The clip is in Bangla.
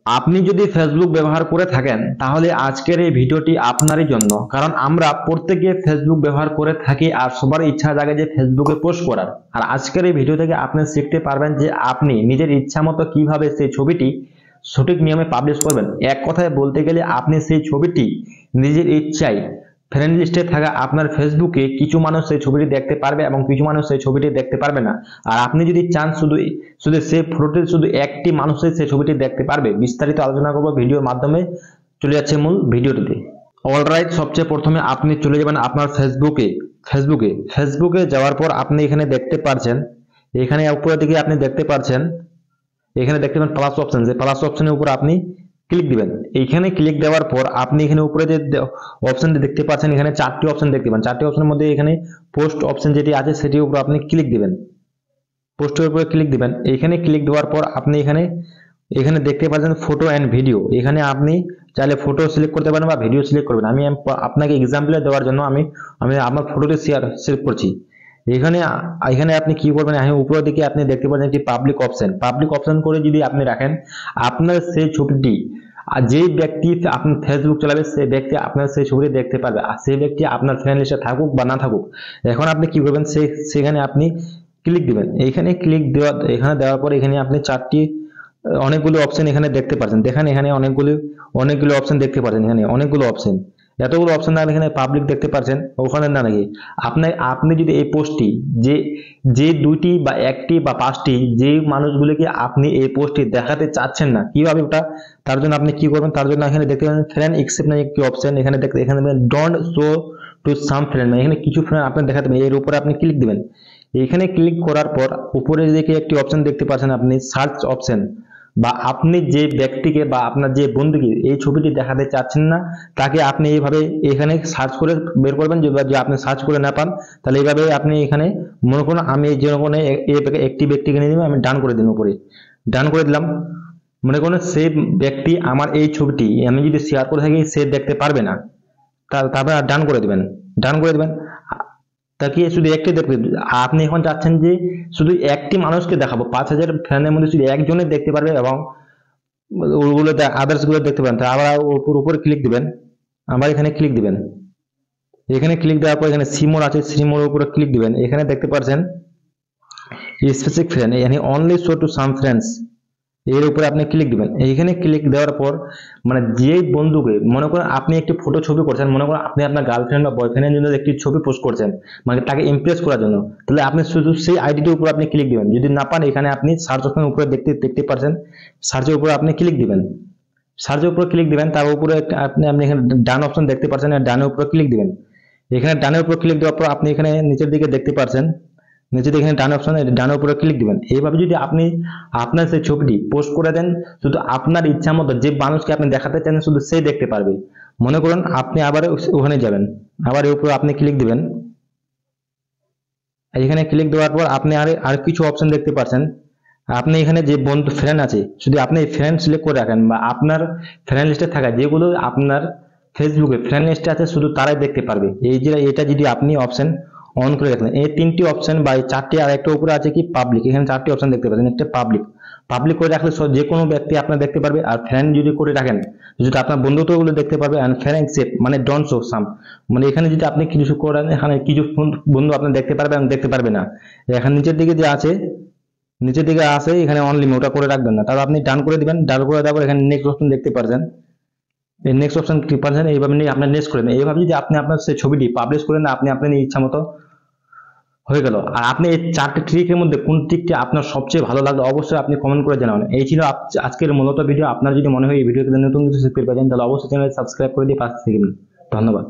আপনি যদি ফেসবুক ব্যবহার করে থাকেন তাহলে আজকের এই ভিডিওটি আপনারই জন্য, কারণ আমরা প্রত্যেকে ফেসবুক ব্যবহার করে থাকি আর সবার ইচ্ছা জাগে যে ফেসবুকে পোস্ট করার। আর আজকের এই ভিডিও থেকে আপনি শিখতে পারবেন যে আপনি নিজের ইচ্ছা মতো কিভাবে সেই ছবিটি সঠিক নিয়মে পাবলিশ করবেন। এক কথায় বলতে গেলে আপনি সেই ছবিটি নিজের ইচ্ছায় ফ্রেন্ড লিস্টে থাকা আপনার ফেসবুকে কিছু মানুষ সেই ছবিটি দেখতে পারবে এবং কিছু মানুষ সেই ছবিটি দেখতে পারবে না। আর আপনি যদি চান শুধু শুধু সেই ফটোটি শুধু একটি মানুষই সেই ছবিটি দেখতে পারবে। বিস্তারিত আলোচনা করব ভিডিওর মাধ্যমে। চলে যাচ্ছে মূল ভিডিওটিতে। অলরাইট, সবচেয়ে প্রথমে আপনি চলে যাবেন আপনার ফেসবুকে যাওয়ার পর আপনি এখানে দেখতে পাচ্ছেন, এখানে উপরের দিকে আপনি দেখতে পাচ্ছেন, এখানে দেখতে পাবেন প্লাস অপশন। যে প্লাস অপশনের উপর আপনি ক্লিক দিবেন। এইখানে ক্লিক দেওয়ার পর আপনি এখানে উপরে যে অপশনটি দেখতে পাচ্ছেন, এখানে চারটি অপশন দেখতে পাবেন। চারটি অপশনের মধ্যে এখানে পোস্ট অপশন যেটি আছে সেটির উপর আপনি ক্লিক দিবেন। পোস্টের উপরে ক্লিক দিবেন। এইখানে ক্লিক দেওয়ার পর আপনি এখানে এখানে দেখতে পাচ্ছেন ফটো এন্ড ভিডিও। এখানে আপনি চাইলে ফটো সিলেক্ট করতে পারেন বা ভিডিও সিলেক্ট করবেন। আমি আপনাকে এক্সাম্পল দেওয়ার জন্য আমি আমি আমার ফটোটি সিলেক্ট করছি। এখানে এখানে আপনি কি করবেন, উপরের দিকে আপনি দেখতে পাচ্ছেন একটি পাবলিক অপশন করে যদি আপনি রাখেন, আপনার সেই ছবিটি আর যেই ব্যক্তি আপনি ফেসবুক চালাবে সেই ব্যক্তি আপনার সেই ছবিটি দেখতে পারবে, আর সেই ব্যক্তি আপনার ফ্রেন্ড লিস্টে থাকুক বা না থাকুক। এখন আপনি কি করবেন, সেখানে আপনি ক্লিক দিবেন। এখানে দেওয়ার পর এখানে আপনি অনেকগুলো অপশন এখানে দেখতে পাচ্ছেন। দেখেন এখানে অনেকগুলো অপশন দেখতে পাচ্ছেন। এখানে অনেকগুলো অপশন, এতগুলো অপশন না, এখানে পাবলিক দেখতে পাচ্ছেন, ওখানে না নাকি আপনি যদি এই পোস্টটি যে যে দুইটি বা একটি বা পাঁচটি যে মানুষগুলিকে আপনি এই পোস্টটি দেখাতে চাচ্ছেন না, কিভাবে ওটা, তার জন্য আপনি কি করবেন, তার জন্য এখানে দেখতে পাচ্ছেন ফ্রেন্ড এক্সেপ্ট নামে একটি অপশন। এখানে don't show to some friend, এখানে কিছু ফ্রেন্ড আপনি দেখাতে পারেন। এর উপরে আপনি ক্লিক দিবেন। এখানে ক্লিক করার পর উপরে দিকে একটি অপশন দেখতে পাচ্ছেন আপনি সার্চ অপশন, বা আপনি যে ব্যক্তিকে বা আপনার যে বন্ধুকে এই ছবিটি দেখাতে চাচ্ছেন না তাকে আপনি এইভাবে এখানে সার্চ করে বের করবেন। যদি আপনি সার্চ করে না পান তাহলে এইভাবে আপনি এখানে মনে করুন আমি যে কোনো একটি ব্যক্তিকে নিয়ে নেব, আমি ডান করে দিন, উপরে ডান করে দিলাম। মনে করুন সেই ব্যক্তি আমার এই ছবিটি আমি যদি শেয়ার করে থাকি সে দেখতে পারবে না, তারপরে ডান করে দিবেন। ডান করে দিবেন তাকে শুধু একটি দেখবে। আপনি এখন চাচ্ছেন যে শুধু একটি মানুষকে দেখাবো, 5,000 ফ্যানের মধ্যে শুধু একজনের দেখতে পারবে এবং ওগুলো আদার্স গুলো দেখতে পারেন। আবার উপরে ক্লিক দিবেন, আবার এখানে ক্লিক দিবেন। এখানে ক্লিক দেওয়ার পর এখানে সিমোর আছে, সিমোর উপরে ক্লিক দিবেন। এখানে দেখতে পাচ্ছেন স্পেসিফিক ফ্রেন্ড, এখানে only show to some friends, এর উপরে আপনি ক্লিক দিবেন। এইখানে ক্লিক দেওয়ার পর মানে যে বন্ধুকে, মনে করেন আপনি একটি ফটো ছবি করছেন, মনে করেন আপনি আপনার গার্লফ্রেন্ড বা বয়ফ্রেন্ডের জন্য একটি ছবি পোস্ট করছেন, মানে তাকে ইমপ্রেস করার জন্য, তাহলে আপনি শুধু সেই আইডিটির উপর আপনি ক্লিক দিবেন। যদি না পান এখানে আপনি সার্চ অপশনের উপরে দেখতে পাচ্ছেন, সার্চের উপরে আপনি ক্লিক দিবেন। সার্চের উপরে ক্লিক দিবেন, তার উপরে আপনি এখানে ডান অপশন দেখতে পাচ্ছেন, ডানের উপরে ক্লিক দিবেন। এখানে ডানের উপর ক্লিক দেওয়ার পর আপনি এখানে নিচের দিকে দেখতে পাচ্ছেন, নিচে এখানে ডান অপশন, ডানের উপরে ক্লিক দিবেন। এইভাবে যদি আপনি আপনার সেই ছবিটি পোস্ট করে দেন, শুধু আপনার ইচ্ছা মতো যে মানুষকে আপনি দেখাতে চান শুধু সে দেখতে পারবে। মনে করুন আপনি আবার ওখানে যাবেন, আবার এর উপরে আপনি ক্লিক দিবেন। এখানে ক্লিক দেওয়ার পর আপনি আর কিছু অপশন দেখতে পাচ্ছেন। আপনি এখানে যে বন্ধু ফ্রেন্ড আছে যদি আপনি ফ্রেন্ড সিলেক্ট করে রাখেন, বা আপনার ফ্রেন্ড লিস্টে থাকা যেগুলো আপনার ফেসবুকে ফ্রেন্ড লিস্টে আছে শুধু তারাই দেখতে পারবে। এটা যদি আপনি অপশন অন করে রাখলেন, এই তিনটি অপশন বা এই চারটি, আর একটা উপরে আছে কি পাবলিক, এখানে চারটি অপশন দেখতে পাচ্ছেন। একটা পাবলিক করে রাখলে যে কোনো ব্যক্তি আপনার দেখতে পারবে। আর ফ্রেন্ড যদি করে রাখেন, যদি আপনার বন্ধুত্ব গুলো দেখতে পারবে। আর ফ্রেন্ড এক্সেপ্ট মানে ডোন্ট শো সাম, মানে এখানে যদি আপনি কিছু করেন, এখানে কিছু বন্ধু আপনি দেখতে পারবে এবং দেখতে পারবে না। এখানে নিচের দিকে যে আছে, নিচের দিকে আছে এখানে অনলিমিট, ওটা করে রাখবেন না। তাহলে আপনি ডান করে দিবেন। ডান করে দেওয়ার পর এখানে নেক্সট অপশন দেখতে পাচ্ছেন, এই নেক্সট অপশন ক্লিক পাচ্ছেন। এইভাবে নিয়ে আপনার নেক্সট করে দেন। এইভাবে যদি আপনি আপনার সেই ছবিটি পাবলিশ করেন, আপনি আপনার ইচ্ছা মতো হয়ে গেল। আর আপনি এই চারটি ট্রিকের মধ্যে কোন ট্রিকটি আপনার সবচেয়ে ভালো লাগলো অবশ্যই আপনি কমেন্ট করে জানাবেন। এই ছিল আজকের মূলত ভিডিও। আপনার যদি মনে হয় এই ভিডিওতে নতুন কিছু শিখতে পারেন তাহলে অবশ্যই চ্যানেল সাবস্ক্রাইব করে দিয়ে পাশে থাকবেন। ধন্যবাদ।